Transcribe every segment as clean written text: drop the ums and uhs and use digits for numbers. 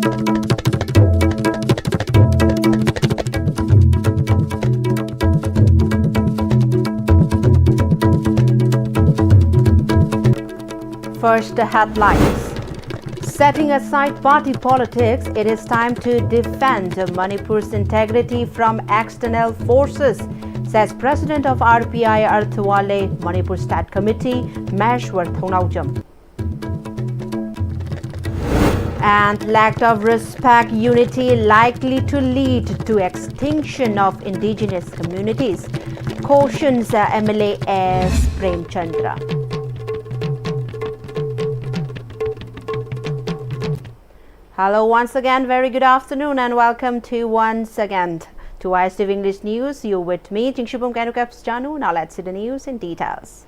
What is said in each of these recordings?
First, the headlines. Setting aside party politics, it is time to defend Manipur's integrity from external forces, says President of RPI Arthwale Manipur State Committee, Maheshwar Thonaujam. And lack of respect, unity likely to lead to extinction of indigenous communities, cautions MLA S. Premchandra. Hello once again, very good afternoon and welcome to once again to Pm-Istv English News. You with me, Jingshubum Kanukaps Janu. Now let's see the news in details.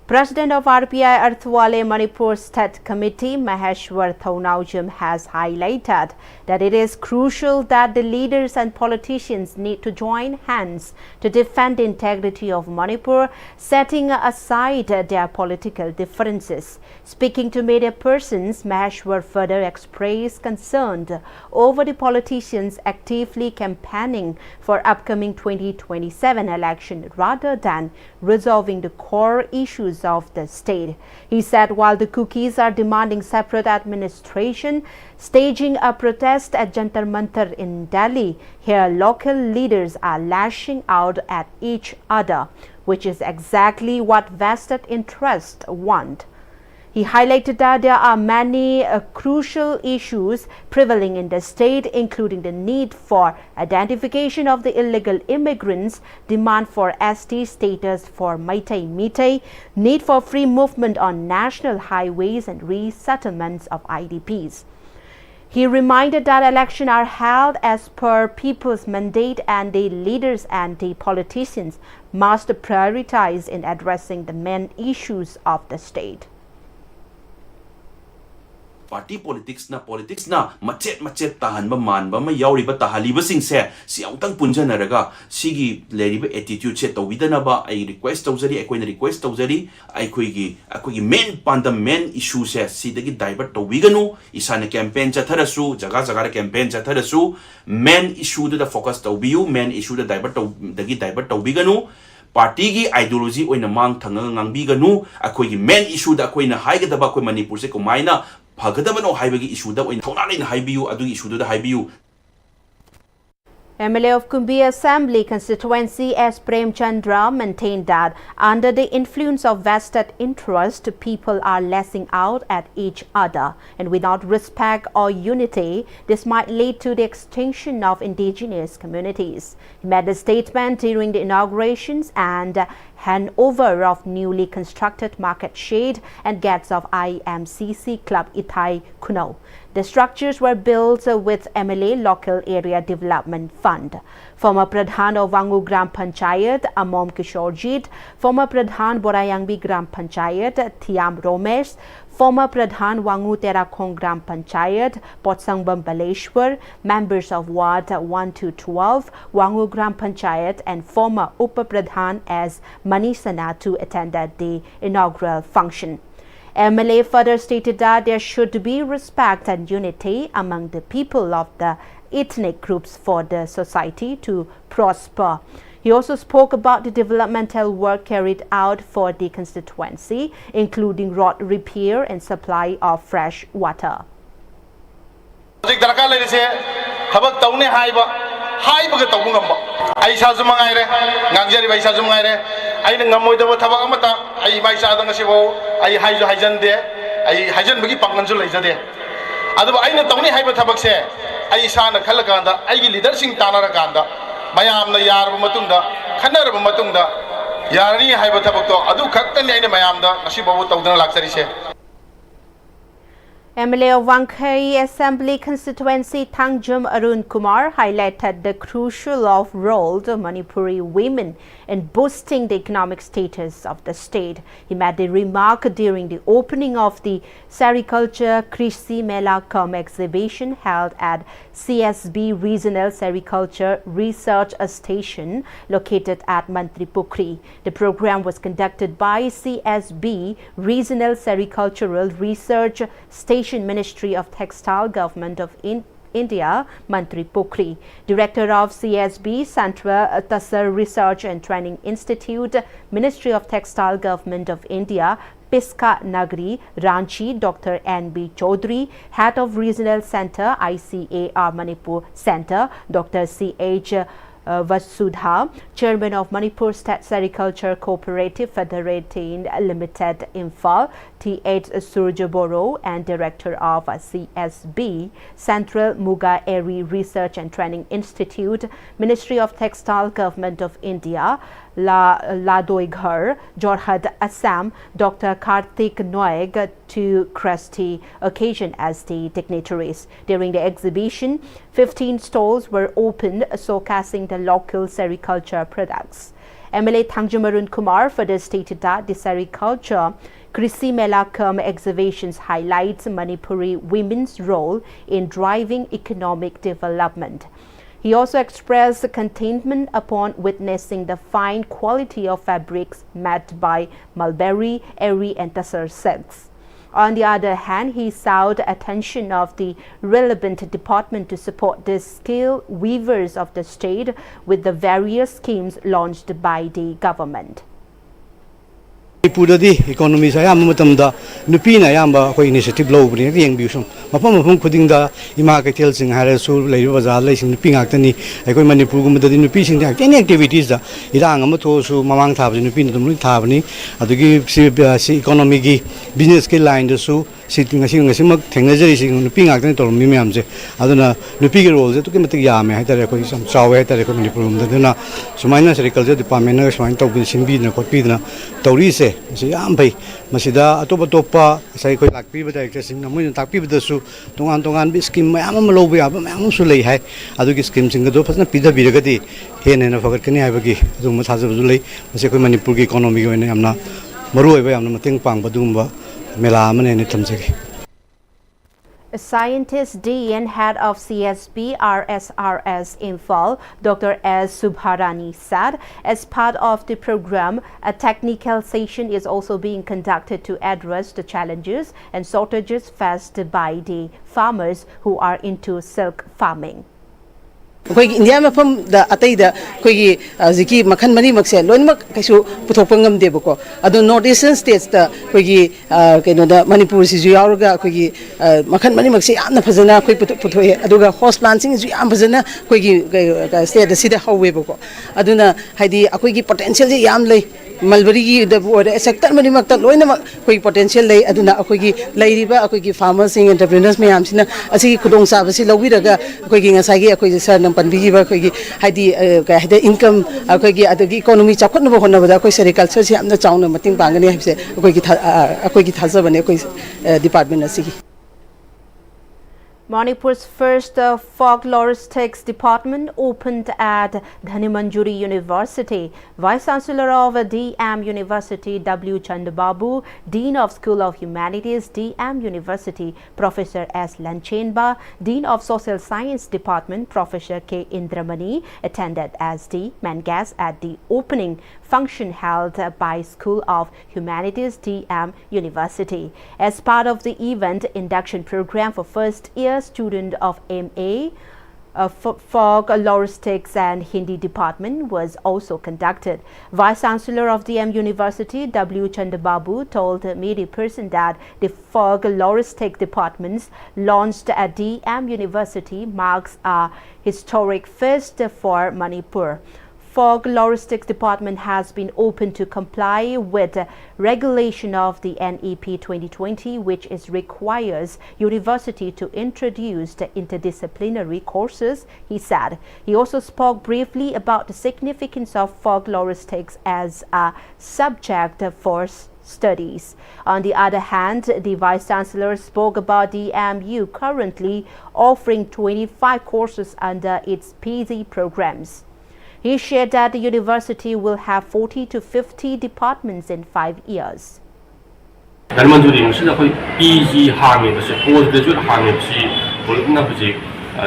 President of RPI Arthwale Manipur State Committee, Maheshwar Thonaujam, has highlighted that it is crucial that the leaders and politicians need to join hands to defend the integrity of Manipur, setting aside their political differences. Speaking to media persons, Maheshwar further expressed concern over the politicians actively campaigning for upcoming 2027 election rather than resolving the core issues of the state. He said while the cookies are demanding separate administration, staging a protest at Jantar Mantar in Delhi, here local leaders are lashing out at each other, which is exactly what vested interests want. He highlighted that there are many crucial issues prevailing in the state, including the need for identification of the illegal immigrants, demand for ST status for Meitei, need for free movement on national highways and resettlements of IDPs. He reminded that elections are held as per people's mandate and the leaders and the politicians must prioritize in addressing the main issues of the state. Party politics na macet tahanba manba ma yauriba tahaliba singse si autang punjanaraga sigi leriba attitude se tawidana ai request tawjari akoina request tawjari aikoigi main pandam main issue se sidagi divert tawiganu isana campaign chatharasu jaga campaign chatharasu main issue da focus tawbiu main issue da divert tawbiganu party gi ideology oina mang thanga ngangbiganu akoigi main issue da akoina haigadaba akoi Manipur se kumaina Pagadabano Haibagi issue that when Tonalin Haibu, Adu issue the Haibu. MLA of Kumbi Assembly constituency S. Premchandra maintained that under the influence of vested interest, people are lashing out at each other, and without respect or unity, this might lead to the extinction of indigenous communities. He made the statement during the inaugurations and handover of newly constructed market shade and gates of IMCC Club Itai Kuno. The structures were built with MLA Local Area Development Fund. Former Pradhan of Wangu Gram Panchayat, Amom Kishorjit, former Pradhan Borayangbi Gram Panchayat, Thiam Romesh, former Pradhan Wangu Terakong Gram Panchayat, Potsangbam Baleshwar, members of Ward 1 to 12, Wangu Gram Panchayat, and former Upa Pradhan as Manisanatu attended the inaugural function. MLA further stated that there should be respect and unity among the people of the ethnic groups for the society to prosper. He also spoke about the developmental work carried out for the constituency, including road repair and supply of fresh water. Aina ngamoidaba thabak amata ai mai sadang asibo ai haiju haijan bagi panganju leijade aduba aina tawni haiba thabak se ai sana khalakanda ai gi leader sing tanara kanda mayamna yarba matungda khanarba matungda yarani haiba thabak to adu khaktani aina mayamda asibo tawdana laksari se. MLA of Wangkhai Assembly constituency Thangjum Arun Kumar highlighted the crucial role of Manipuri women in boosting the economic status of the state. He made the remark during the opening of the Sericulture Krishi Mela Cum exhibition held at CSB Regional Sericulture Research Station located at Mantripukri. The program was conducted by CSB Regional Sericultural Research Station Education Ministry of Textile Government of India, Mantri Pokhri. Director of CSB, Central Tasar Research and Training Institute, Ministry of Textile Government of India, Piska Nagri, Ranchi, Dr. N.B. Chaudhary, Head of Regional Center, ICAR Manipur Center, Dr. C.H. Vasudha, Chairman of Manipur State Sericulture Cooperative Federating Limited, Imphal, T.H. Surjaboro, and Director of CSB, Central Muga Eri Research and Training Institute, Ministry of Textile Government of India, Ladoighar, Jorhat, Assam, Dr. Karthik Noeg to crest the occasion as the dignitaries. During the exhibition, 15 stalls were opened showcasing the local sericulture products. MLA Thangjamarun Kumar further stated that the sericulture Krisi Mela Kum exhibitions highlights Manipuri women's role in driving economic development. He also expressed contentment upon witnessing the fine quality of fabrics made by Mulberry, Eri and Tasar silks. On the other hand, he sought attention of the relevant department to support the skilled weavers of the state with the various schemes launched by the government. Manipuradi economy sa yam matamda nupi na yamba ko initiative lo bri rieng bi sum mapam mapam khuding da ima ka tel sing hare su lei bazar lei sing nupi ngak tani ai ko Manipur gum da nupi sing da any activities da irang am tho su mamang tha bri nupi dum lu tha bni adugi si economy gi business ke line da su si ngasi mak thengajari sing nupi ngak tani tol mi myam je aduna nupi ge role je to ke matik ya me ha tare ko sam chawe ha tare ko Manipur gum da na sumaina agriculture department na sumain to bin sin bi na ko pi na tori se Siam bay, masida atopa say ko lakpi bada exercising na mo yung takpi bada su tungan scheme mayam malobi aba mayam sulay hai adu ki scheme singa do pasna pida biragadi he na fagat kani hai bagi adu mathaza bulay masi ko Manipur ki economy ko ne amna maru ai amna mating pang badumba mela amane ne thamjagi. Scientist D and Head of CSB RSRS Imphal, Dr. S. Subharani said, as part of the program, a technical session is also being conducted to address the challenges and shortages faced by the farmers who are into silk farming. India mafam da atai da koi ziki makhan mani makse loin mak kaisu puthopangam de boko adu northeastern states da koi kaino da Manipur si ju yaurga koi makhan mani makse yamna phajana koi puthoe aduga host planting ju yam phajana koi state da sida hawe boko aduna haidi akoi gi potential ji yam lei Mulberry gi da sector mani makta loina mak koi potential lei aduna akoi gi leiriba akoi gi farmers and entrepreneurs me yam sina asi khudong sa basi lowi daga koi gi ngasai gi akoi sar panbiba koi gi haidi income koi gi adagi economy chakot no honna bada koi sericulture si amna chauna mating bangani habse koi gi thaza bane koi department asigi. Manipur's first folkloristics department opened at Dhanimanjuri University. Vice Chancellor of DM University W. Chandababu, Dean of School of Humanities DM University Professor S. Lanchenba, Dean of Social Science Department Professor K. Indramani attended as the main guest at the opening function held by School of Humanities DM University. As part of the event, induction program for first year student of MA Folkloristics and Hindi department was also conducted. Vice Chancellor of DM University W. Chandababu told the media person that the Folkloristic departments launched at DM University marks a historic first for Manipur. Folkloristics department has been open to comply with regulation of the NEP 2020, which requires university to introduce the interdisciplinary courses, he said. He also spoke briefly about the significance of folkloristics as a subject for studies. On the other hand, the Vice Chancellor spoke about the MU currently offering 25 courses under its PG programs. He shared that the university will have 40 to 50 departments in 5 years. Dhanimanjuri University PG hangin basi postgraduate hangin basi bolna basi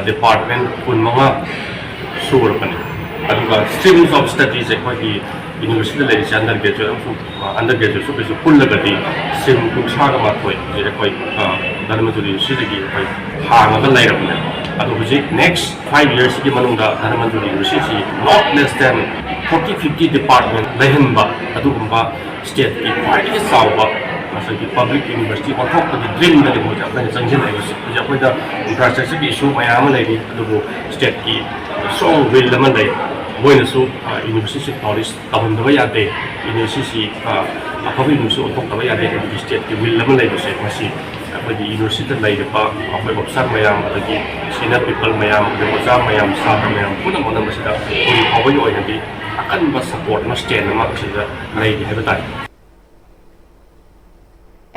department kunmanga sur pani aduga streams of studies ekoi university le undergraduate so basi pullagati stream kumsaga ma thoi ekoi Dharmanjuri University hang next 5 years Dharmanjuri University not less than 40-50 department state public university or dream infrastructure issue state strong will university policy university public university state will university officer senior people support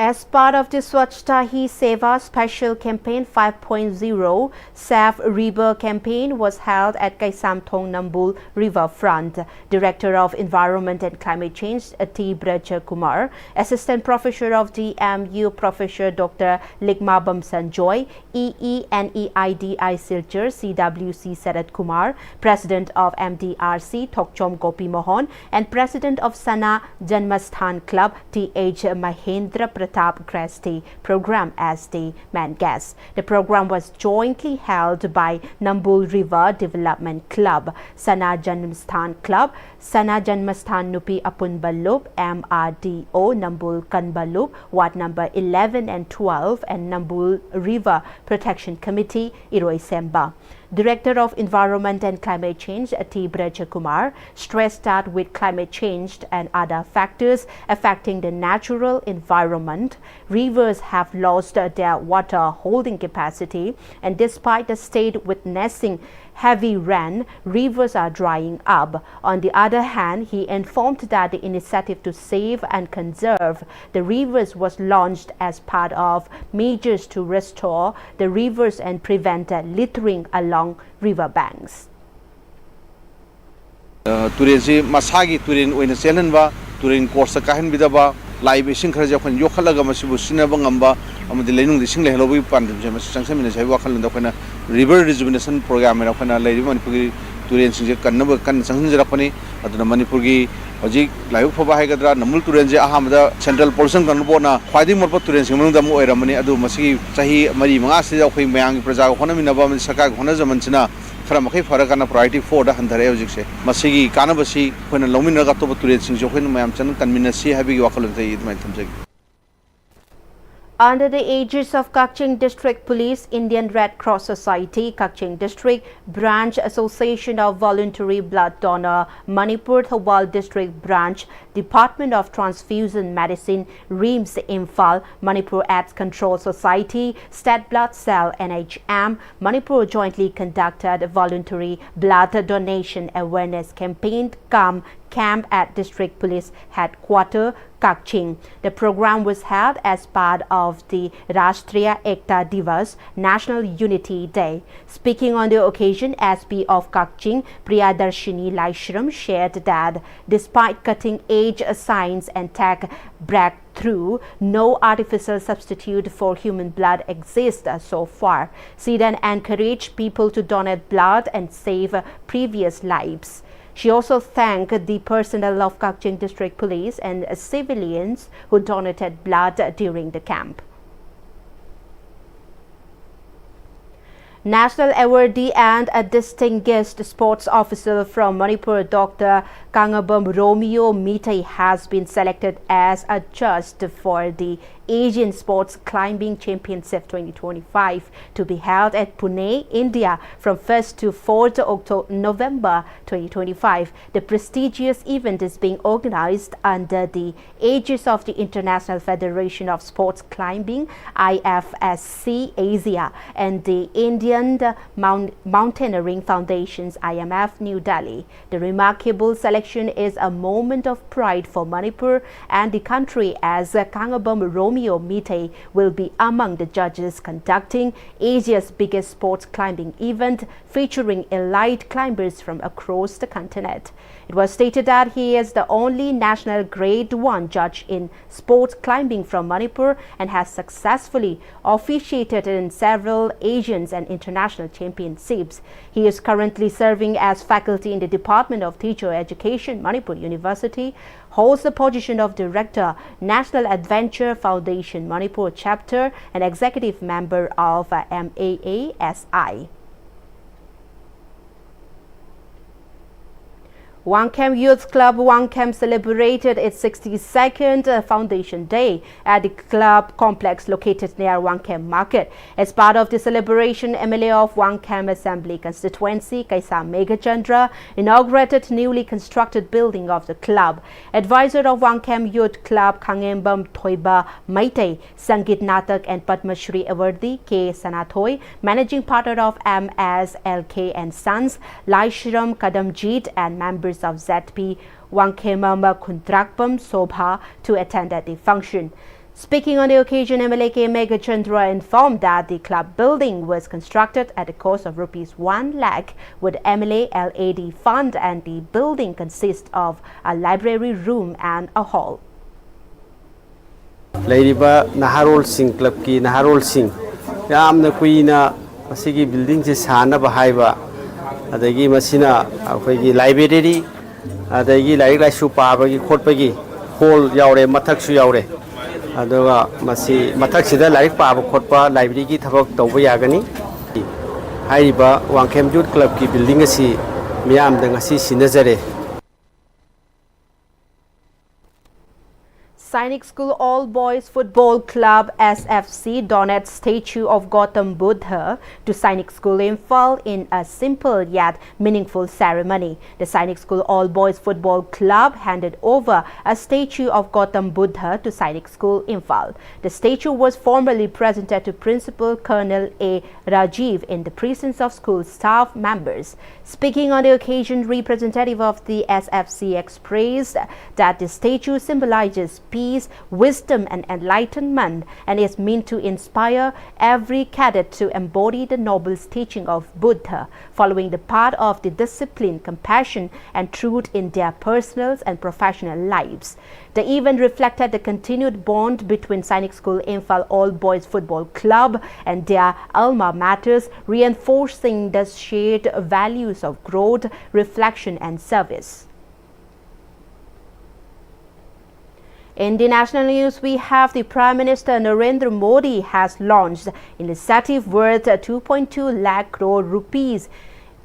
As part of the Swachhta Hi Seva Special Campaign 5.0, Safe River campaign was held at Kaisamthong Nambul Riverfront. Director of Environment and Climate Change, T. Braja Kumar, Assistant Professor of DMU, Professor Dr. Ligmabam Sanjoy, EE and EIDI Silchar, CWC Sarat Kumar, President of MDRC, Thokchom Gopi Mohan, and President of Sana Janmasthan Club, T.H. Mahendra Pratap Kresti, program as the main guest. The program was jointly held by Nambul River Development Club, Sana Janmasthan Club, Sana Janmasthan Nupi Apun Balup, MRDO Nambul Kanbalup, Ward number 11 and 12, and Nambul River Protection Committee, Iroi Semba. Director of Environment and Climate Change, T. Braja Kumar, stressed that with climate change and other factors affecting the natural environment, rivers have lost their water holding capacity, and despite the state witnessing heavy rain, rivers are drying up. On the other hand, he informed that the initiative to save and conserve the rivers was launched as part of measures to restore the rivers and prevent littering along river banks. Turensi masagi turin oina chelanba turin korsa kahin bidaba live sing khara jakhan yokhalaga masibu sinaba ngamba amadi leinung sing le helobi pandam jama sangsamina sai wakhal da khana river rejuvenation program era khana leiri manipuri turen sing je kannaba kan sanghin jarakpani aduna manipurgi hoji live phoba haigadra namul turen je ahamada central pollution control na khwadi morpa turen sing manung da mo oiramani adu masi chahi mari manga se ja khoi mayang praja khona minaba mani saka khona jamanchina Framakhi Farakana priority 4 the Hantare Ojikse. Masigi Kanabasi when a Lomina Gato Turin Jokin Mayamson can Minasi having Wakalate my Tamsek. Under the aegis of Kaching District Police, Indian Red Cross Society, Kaching District Branch Association of Voluntary Blood Donor, Manipur Thawal District Branch, Department of Transfusion Medicine, RIMS Imphal, Manipur AIDS Control Society, State Blood Cell, NHM, Manipur jointly conducted a voluntary blood donation awareness campaign camp at District Police Headquarters, Kaching. The program was held as part of the Rashtriya Ekta Divas, National Unity Day. Speaking on the occasion, SP of Kaching, Priyadarshini Laishram, shared that despite cutting-edge science and tech breakthrough, no artificial substitute for human blood exists so far. She then encouraged people to donate blood and save previous lives. She also thanked the personnel of Kaching District Police and civilians who donated blood during the camp. National awardee and a distinguished sports officer from Manipur, Dr. Kangabam Romeo Mitei, has been selected as a judge for the Asian Sports Climbing Championship 2025 to be held at Pune, India from 1st to 4th November 2025. The prestigious event is being organized under the aegis of the International Federation of Sports Climbing, IFSC Asia, and the Indian Mountaineering Foundation's IMF New Delhi. The remarkable selection is a moment of pride for Manipur and the country, as Kangabam Romeo Mitei will be among the judges conducting Asia's biggest sports climbing event featuring elite climbers from across the continent. It was stated that he is the only national Grade 1 judge in sports climbing from Manipur and has successfully officiated in several Asian and international championships. He is currently serving as faculty in the Department of Teacher Education, Manipur University, holds the position of Director, National Adventure Foundation Foundation Manipur chapter and executive member of MAASI. Wangkam Youth Club Wangkam celebrated its 62nd Foundation Day at the club complex located near Wangkam Market. As part of the celebration, MLA of Wangkam Assembly Constituency, Kaisa Megachandra, inaugurated newly constructed building of the club. Advisor of Wangkam Youth Club, Khangembam Thoiba Maitei, Sangit Natak and Padma Shri awardee K. Sanathoi, managing partner of MSLK and Sons, Laishram Kadamjeet and members of ZP Wangkemam Kuntrakpam Sobha to attend at the function. Speaking on the occasion, MLA K. Megachandra informed that the club building was constructed at a cost of rupees 1 lakh with MLA LAD fund, and the building consists of a library room and a hall. Lairiba Naharol Singh Club ki Naharol Singh Yamna Kuina Masigi building is Hana Bahaiba Adagi Masina Akwegi library Adagi Laila Supabagi Kotpagi Hall Yaure Mataksu Yaure Adoga Masi Mataksida like Paba Kotpa Library Tabak Tobayagani Haiba Wangkam Youth Club ki building si Miam Dangasi Sinazare. Sainik School All Boys Football Club SFC donated statue of Gautam Buddha to Sainik School Imphal in a simple yet meaningful ceremony. The Sainik School All Boys Football Club handed over a statue of Gautam Buddha to Sainik School Imphal. The statue was formally presented to Principal Colonel A. Rajiv in the presence of school staff members. Speaking on the occasion, representative of the SFC expressed that the statue symbolizes peace, wisdom and enlightenment and is meant to inspire every cadet to embody the noble teaching of Buddha, following the path of the discipline, compassion and truth in their personal and professional lives. The event reflected the continued bond between Sainik School Imphal All Boys Football Club and their alma maters, reinforcing the shared values of growth, reflection and service. In the national news, we have the Prime Minister Narendra Modi has launched initiative worth 2.2 lakh crore rupees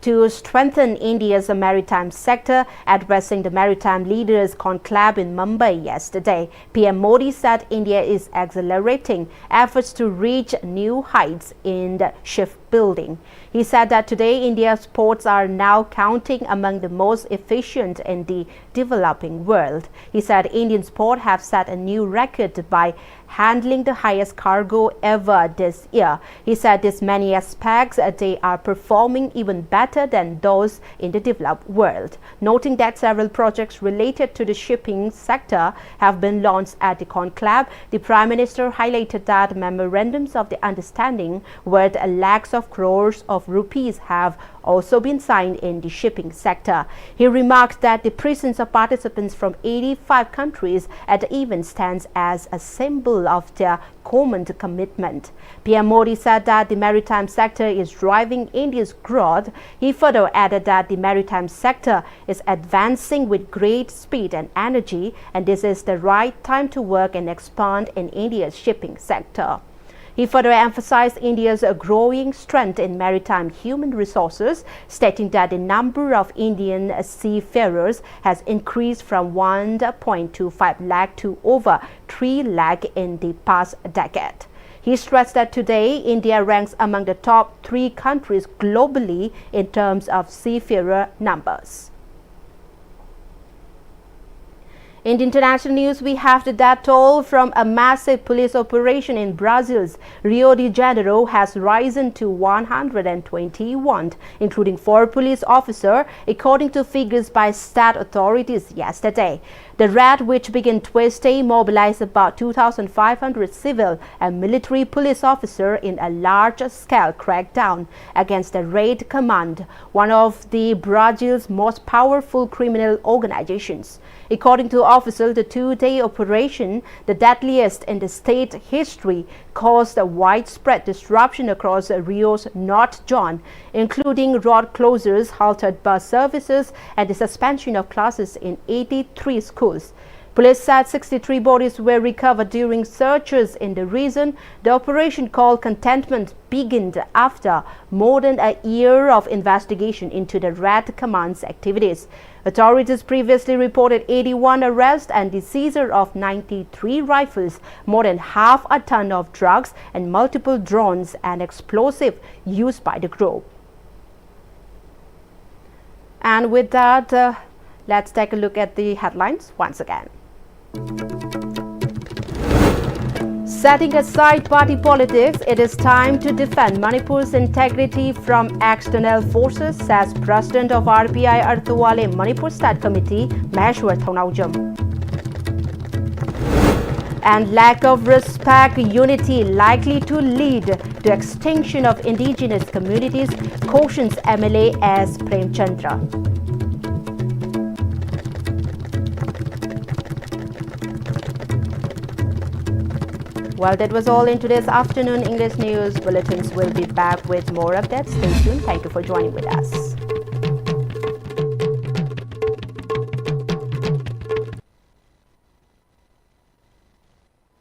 to strengthen India's maritime sector, addressing the maritime leaders conclave in Mumbai yesterday. PM Modi said India is accelerating efforts to reach new heights in the shipbuilding. He said that today India's ports are now counting among the most efficient in the developing world. He said Indian ports have set a new record by handling the highest cargo ever this year. He said this many aspects they are performing even better than those in the developed world. Noting that several projects related to the shipping sector have been launched at the conclave, the Prime Minister highlighted that memorandums of the understanding worth lakhs of crores of rupees have also been signed in the shipping sector. He remarked that the presence of participants from 85 countries at the event stands as a symbol of their common commitment. PM Modi said that the maritime sector is driving India's growth. He further added that the maritime sector is advancing with great speed and energy, and this is the right time to work and expand in India's shipping sector. He further emphasized India's growing strength in maritime human resources, stating that the number of Indian seafarers has increased from 1.25 lakh to over 3 lakh in the past decade. He stressed that today India ranks among the top 3 countries globally in terms of seafarer numbers. In the international news, we have the death toll from a massive police operation in Brazil's Rio de Janeiro has risen to 121, including 4 police officers, according to figures by state authorities yesterday. The raid, which began Tuesday, mobilized about 2,500 civil and military police officers in a large-scale crackdown against the Raid Command, one of the Brazil's most powerful criminal organizations. According to officials, the 2-day operation, the deadliest in the state history, caused a widespread disruption across Rio's North Zone, including road closures, halted bus services, and the suspension of classes in 83 schools. Police said 63 bodies were recovered during searches in the region. The operation called Contentment began after more than a year of investigation into the Red Command's activities. Authorities previously reported 81 arrests and the seizure of 93 rifles, more than half a ton of drugs and multiple drones and explosives used by the group. And with that, let's take a look at the headlines once again. Setting aside party politics, it is time to defend Manipur's integrity from external forces, says President of RPI Arthawale Manipur State Committee, Maheshwar Thaunaujam. And lack of respect, unity likely to lead to extinction of indigenous communities, cautions MLA S. Premchandra. Well, that was all in today's afternoon English News Bulletins. We'll be back with more updates. Stay tuned. Thank you for joining with us.